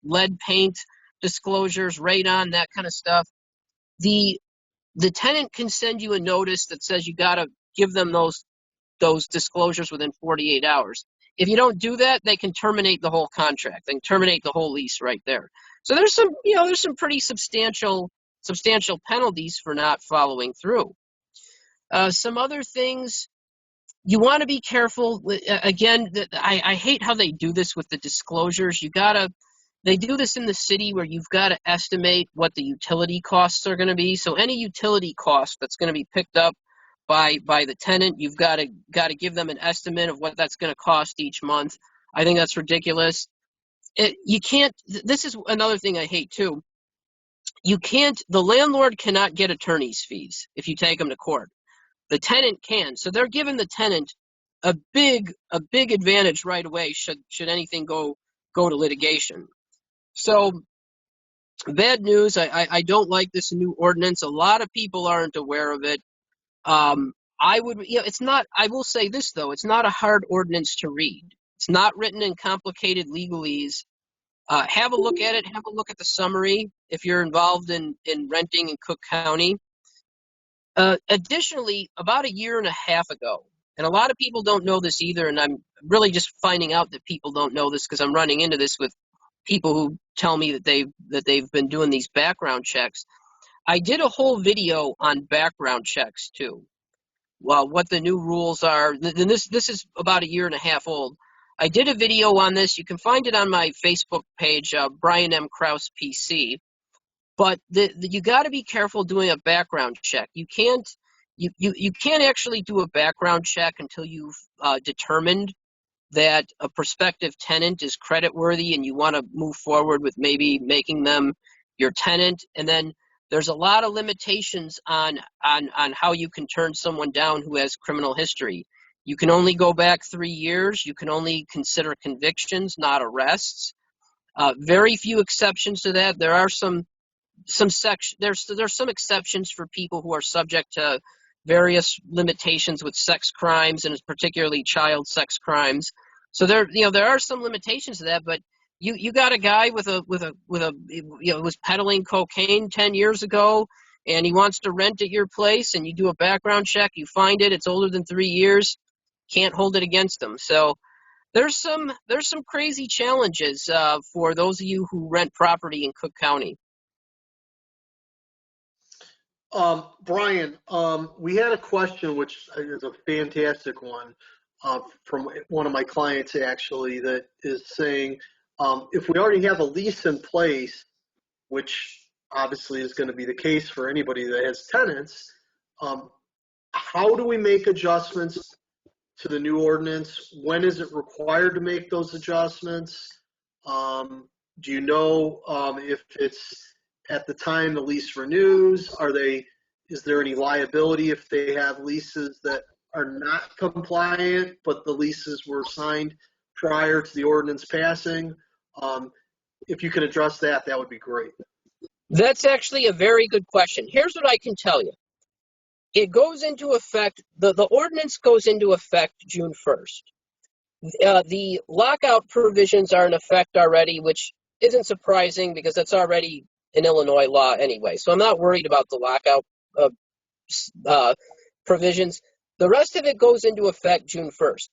[SPEAKER 2] lead paint disclosures, radon, that kind of stuff, the tenant can send you a notice that says you got to give them those disclosures within 48 hours. If you don't do that, they can terminate the whole contract. They can terminate the whole lease right there. So there's some pretty substantial substantial penalties for not following through. Some other things, you want to be careful. Again, I hate how they do this with the disclosures. They do this in the city where you've got to estimate what the utility costs are going to be. So any utility cost that's going to be picked up by the tenant, you've got to give them an estimate of what that's going to cost each month. I think that's ridiculous. You can't. This is another thing I hate too. You can't. The landlord cannot get attorney's fees if you take them to court. The tenant can. So they're giving the tenant a big advantage right away should anything go to litigation. So bad news. I don't like this new ordinance. A lot of people aren't aware of it. It's not. I will say this though. It's not a hard ordinance to read. It's not written in complicated legalese. Have a look at it. Have a look at the summary if you're involved in renting in Cook County. Additionally, about a year and a half ago, and a lot of people don't know this either, and I'm really just finding out that people don't know this because I'm running into this with people who tell me that they've been doing these background checks. I did a whole video on background checks too. Well, what the new rules are. This is about a year and a half old. I did a video on this. You can find it on my Facebook page, Brian M. Krause PC. But you got to be careful doing a background check. You can't actually do a background check until you've determined that a prospective tenant is creditworthy and you want to move forward with maybe making them your tenant. And then there's a lot of limitations on how you can turn someone down who has criminal history. You can only go back 3 years. You can only consider convictions, not arrests. Very few exceptions to that. There are there's some exceptions for people who are subject to various limitations with sex crimes, and particularly child sex crimes. So there are some limitations to that. But you got a guy who was peddling cocaine 10 years ago, and he wants to rent at your place, and you do a background check, you find it's older than 3 years, can't hold it against him. So there's some crazy challenges for those of you who rent property in Cook County.
[SPEAKER 3] Brian, we had a question, which is a fantastic one, from one of my clients actually, that is saying, if we already have a lease in place, which obviously is going to be the case for anybody that has tenants, how do we make adjustments to the new ordinance? When is it required to make those adjustments? Do you know if it's at the time the lease renews? Is there any liability if they have leases that are not compliant, but the leases were signed prior to the ordinance passing? If you can address that, that would be great.
[SPEAKER 2] That's actually a very good question. Here's what I can tell you. It goes into effect, the ordinance goes into effect June 1st. The lockout provisions are in effect already, which isn't surprising because that's already an Illinois law anyway. So I'm not worried about the lockout provisions. The rest of it goes into effect June 1st.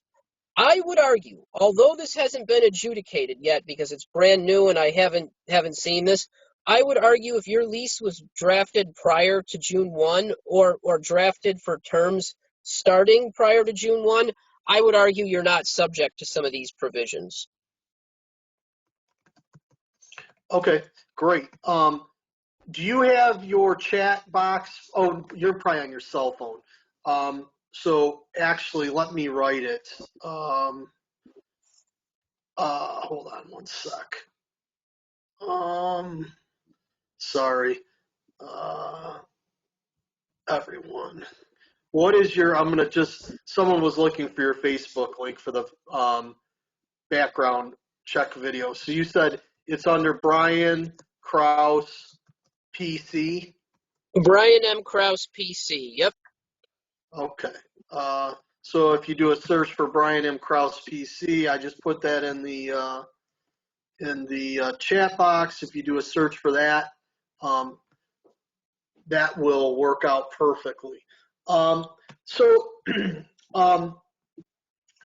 [SPEAKER 2] I would argue, although this hasn't been adjudicated yet because it's brand new and I haven't seen this, I would argue if your lease was drafted prior to June 1 or drafted for terms starting prior to June 1, I would argue you're not subject to some of these provisions.
[SPEAKER 3] Okay, great. Do you have your chat box? Oh, you're probably on your cell phone. So actually, let me write it. Hold on one sec. Sorry. Everyone. What is your, someone was looking for your Facebook link for the background check video. So you said it's under Brian Krause PC?
[SPEAKER 2] Brian M. Krause PC, yep.
[SPEAKER 3] Okay. So if you do a search for Brian M. Krause PC, I just put that in the chat box. If you do a search for that, that will work out perfectly.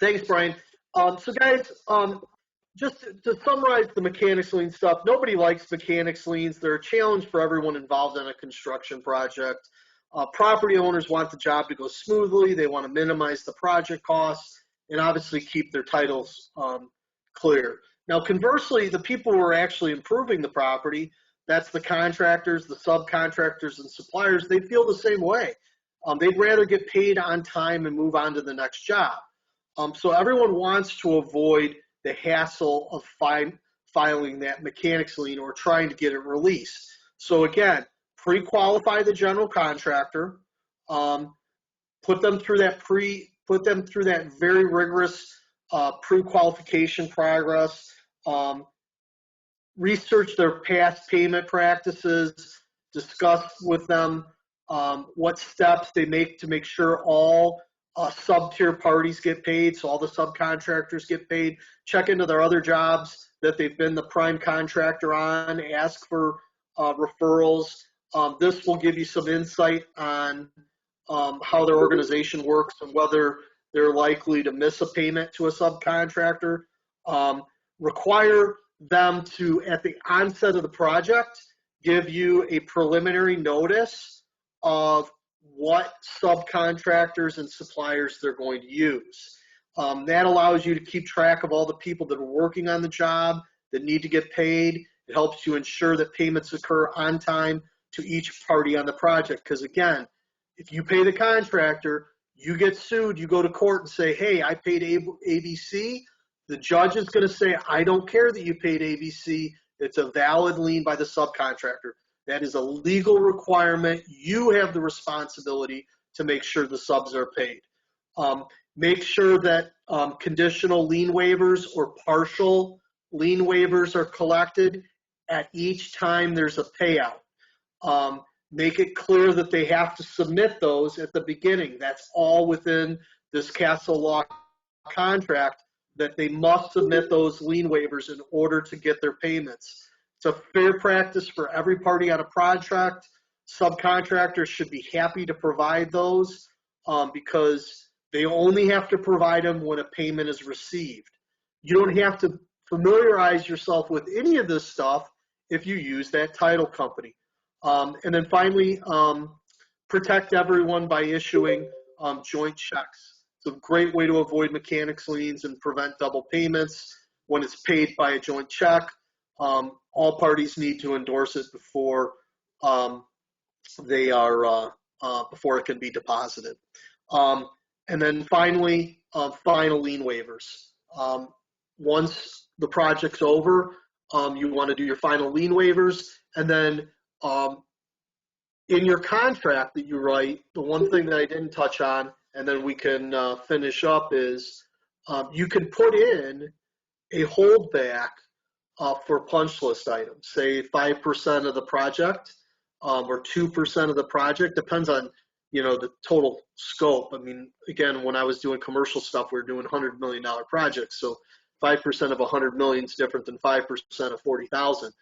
[SPEAKER 3] Thanks, Brian. So guys, just to summarize the mechanics lien stuff, nobody likes mechanics liens. They're a challenge for everyone involved in a construction project. Property owners want the job to go smoothly. They want to minimize the project costs and obviously keep their titles clear. Now, conversely, the people who are actually improving the property, that's the contractors, the subcontractors, and suppliers, they feel the same way. They'd rather get paid on time and move on to the next job. So everyone wants to avoid the hassle of filing that mechanics lien or trying to get it released. So again, pre-qualify the general contractor, put them through that very rigorous pre-qualification progress, research their past payment practices, discuss with them what steps they make to make sure all sub-tier parties get paid, so all the subcontractors get paid, check into their other jobs that they've been the prime contractor on, ask for referrals. This will give you some insight on how their organization works and whether they're likely to miss a payment to a subcontractor. Require them to, at the onset of the project, give you a preliminary notice of what subcontractors and suppliers they're going to use. That allows you to keep track of all the people that are working on the job that need to get paid. It helps you ensure that payments occur on time to each party on the project. Because again, if you pay the contractor, you get sued, you go to court and say, hey, I paid ABC. The judge is going to say, I don't care that you paid ABC. It's a valid lien by the subcontractor. That is a legal requirement. You have the responsibility to make sure the subs are paid. Make sure that conditional lien waivers or partial lien waivers are collected at each time there's a payout. Make it clear that they have to submit those at the beginning. That's all within this Castle Law contract, that they must submit those lien waivers in order to get their payments. It's a fair practice for every party on a project. Subcontractors should be happy to provide those because they only have to provide them when a payment is received. You don't have to familiarize yourself with any of this stuff if you use that title company. And then finally, protect everyone by issuing joint checks. It's a great way to avoid mechanics liens and prevent double payments when it's paid by a joint check. All parties need to endorse it before before it can be deposited. And then finally, final lien waivers. Once the project's over, you want to do your final lien waivers, and then in your contract that you write, the one thing that I didn't touch on, and then we can finish up, is you can put in a holdback for punch list items, say 5% of the project or 2% of the project, depends on the total scope. I mean, again, when I was doing commercial stuff, we were doing $100 million projects, so 5% of 100 million is different than 5% of 40,000.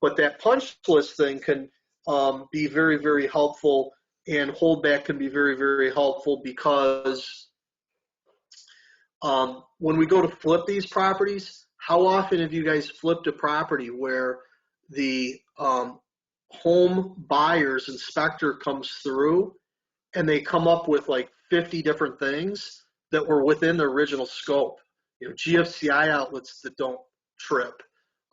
[SPEAKER 3] But that punch list thing can be very, very helpful, and holdback can be very, very helpful because when we go to flip these properties, how often have you guys flipped a property where the home buyer's inspector comes through and they come up with like 50 different things that were within the original scope? GFCI outlets that don't trip,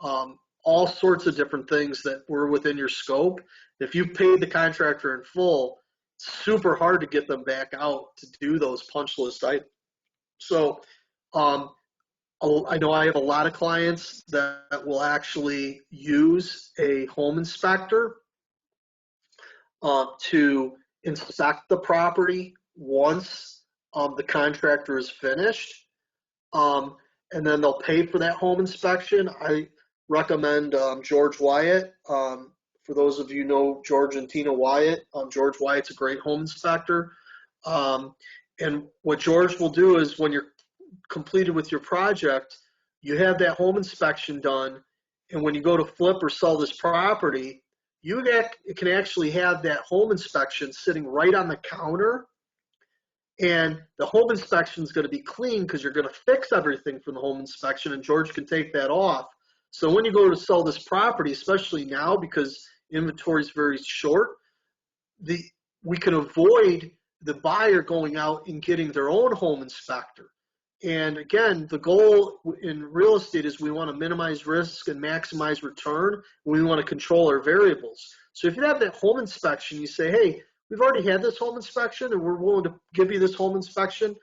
[SPEAKER 3] all sorts of different things that were within your scope. If you paid the contractor in full, it's super hard to get them back out to do those punch list items. So I know I have a lot of clients that will actually use a home inspector to inspect the property once the contractor is finished. And then they'll pay for that home inspection. I recommend George Wyatt. For those of you who know George and Tina Wyatt, George Wyatt's a great home inspector. And what George will do is when you're completed with your project, you have that home inspection done, and when you go to flip or sell this property, you can actually have that home inspection sitting right on the counter, And the home inspection is going to be clean because you're going to fix everything from the home inspection, and George can take that off. So when you go to sell this property, especially now because inventory is very short, we can avoid the buyer going out and getting their own home inspector. And again, the goal in real estate is we want to minimize risk and maximize return. We want to control our variables. So if you have that home inspection, you say, hey, we've already had this home inspection and we're willing to give you this home inspection.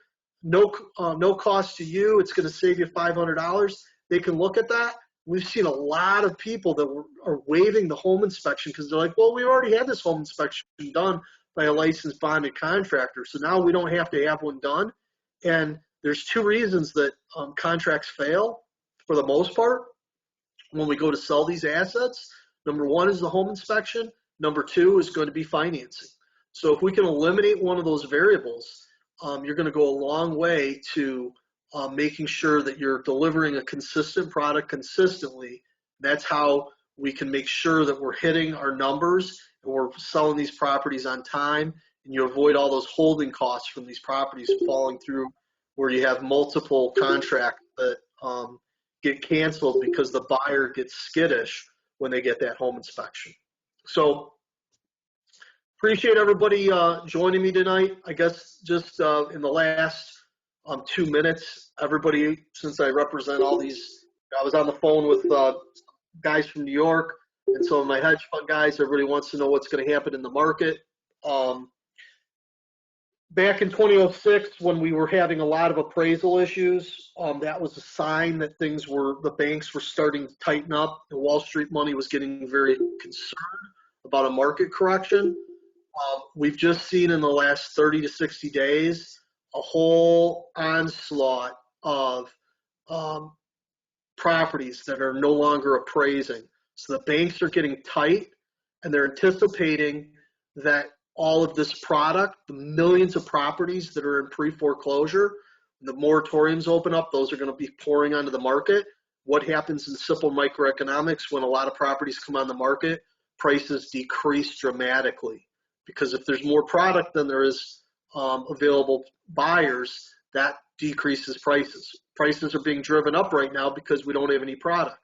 [SPEAKER 3] No cost to you. It's going to save you $500. They can look at that. We've seen a lot of people that are waiving the home inspection because they're like, well, we already had this home inspection done by a licensed bonded contractor. So now we don't have to have one done. And there's two reasons that contracts fail for the most part when we go to sell these assets. Number one is the home inspection. Number two is going to be financing. So if we can eliminate one of those variables, you're going to go a long way to making sure that you're delivering a consistent product consistently. That's how we can make sure that we're hitting our numbers and we're selling these properties on time, and you avoid all those holding costs from these properties falling through where you have multiple contracts that get canceled because the buyer gets skittish when they get that home inspection. So appreciate everybody joining me tonight. I guess just in the last 2 minutes, everybody, since I represent all these, I was on the phone with guys from New York and some of my hedge fund guys. Everybody wants to know what's going to happen in the market. Back in 2006, when we were having a lot of appraisal issues, that was a sign that the banks were starting to tighten up, and Wall Street money was getting very concerned about a market correction. We've just seen in the last 30 to 60 days a whole onslaught of properties that are no longer appraising. So the banks are getting tight, and they're anticipating that all of this product, the millions of properties that are in pre-foreclosure, the moratoriums open up, those are going to be pouring onto the market. What happens in simple microeconomics when a lot of properties come on the market? Prices decrease dramatically, because if there's more product than there is available buyers, that decreases prices. Prices are being driven up right now because we don't have any product.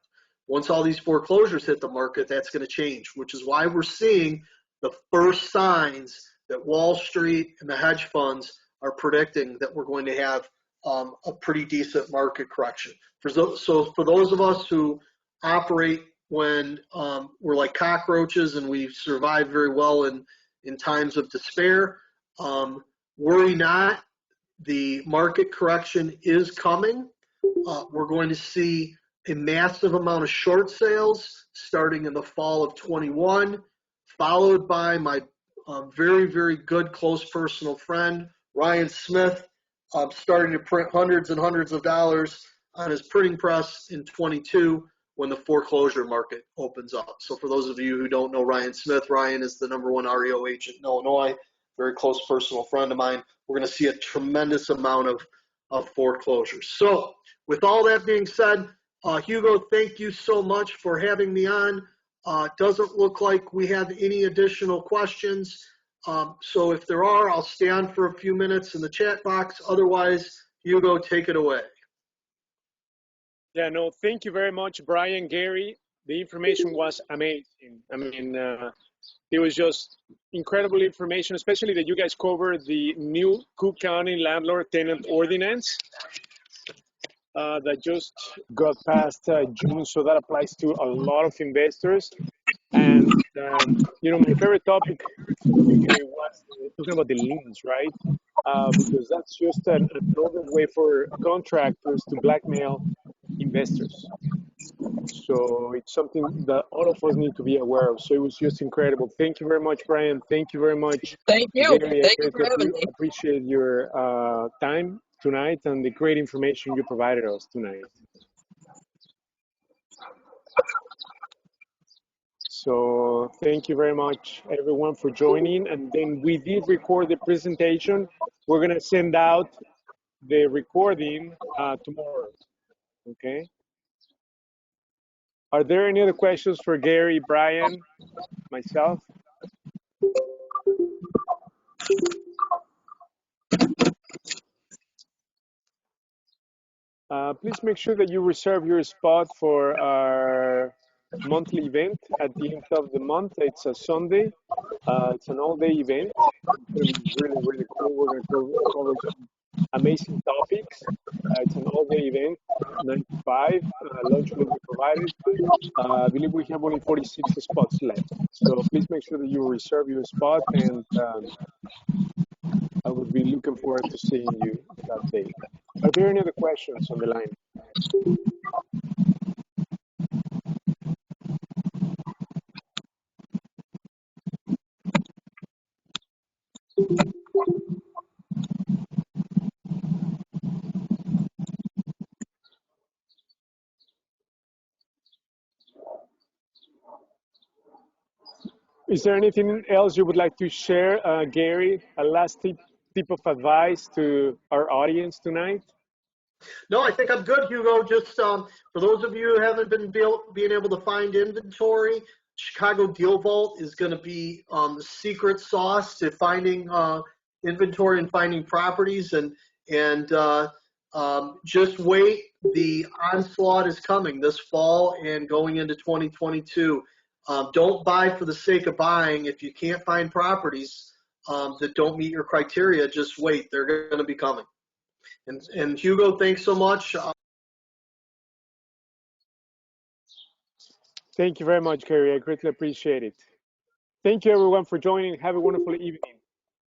[SPEAKER 3] Once all these foreclosures hit the market, that's going to change, which is why we're seeing the first signs that Wall Street and the hedge funds are predicting that we're going to have a pretty decent market correction. So for those of us who operate when we're like cockroaches and we survive very well in times of despair, worry not. The market correction is coming. We're going to see a massive amount of short sales starting in the fall of 21, followed by my very, very good close personal friend, Ryan Smith, starting to print hundreds and hundreds of dollars on his printing press in 22 when the foreclosure market opens up. So for those of you who don't know Ryan Smith, Ryan is the #1 REO agent in Illinois, very close personal friend of mine. We're going to see a tremendous amount of foreclosures. So with all that being said, Hugo, thank you so much for having me on. Doesn't look like we have any additional questions. So if there are, I'll stay on for a few minutes in the chat box. Otherwise, Hugo, take it away.
[SPEAKER 1] Yeah, no, thank you very much, Brian, Gary. The information was amazing. I mean, it was just incredible information, especially that you guys covered the new Cook County Landlord-Tenant Ordinance that just got passed June, so that applies to a lot of investors. And, you know, my favorite topic was talking about the liens, right? Because that's just another way for contractors to blackmail investors. So it's something that all of us need to be aware of. So it was just incredible. Thank you very much, Brian. Thank you very much.
[SPEAKER 2] Thank you.
[SPEAKER 1] Gary,
[SPEAKER 2] Thank you for having me.
[SPEAKER 1] Appreciate your time tonight and the great information you provided us tonight. So thank you very much, everyone, for joining. And then we did record the presentation. We're going to send out the recording tomorrow. Okay. Are there any other questions for Gary, Brian, myself? Please make sure that you reserve your spot for our monthly event at the end of the month. It's a Sunday. It's an all-day event. It's going to be really, really cool. We're going to cover some amazing topics. It's an all-day event, 9 to 5. Lunch will be provided. I believe we have only 46 spots left. So please make sure that you reserve your spot, and I would be looking forward to seeing you that day. Are there any other questions on the line? Is there anything else you would like to share, Gary? A last tip of advice to our audience tonight?
[SPEAKER 3] No, I think I'm good, Hugo. Just for those of you who haven't been being able to find inventory, ChicagoDealVault is going to be the secret sauce to finding inventory and finding properties. And just wait. The onslaught is coming this fall and going into 2022. Don't buy for the sake of buying. If you can't find properties that don't meet your criteria, just wait. They're going to be coming. And Hugo, thanks so much.
[SPEAKER 1] Thank you very much, Gary. I greatly appreciate it. Thank you, everyone, for joining. Have a wonderful evening.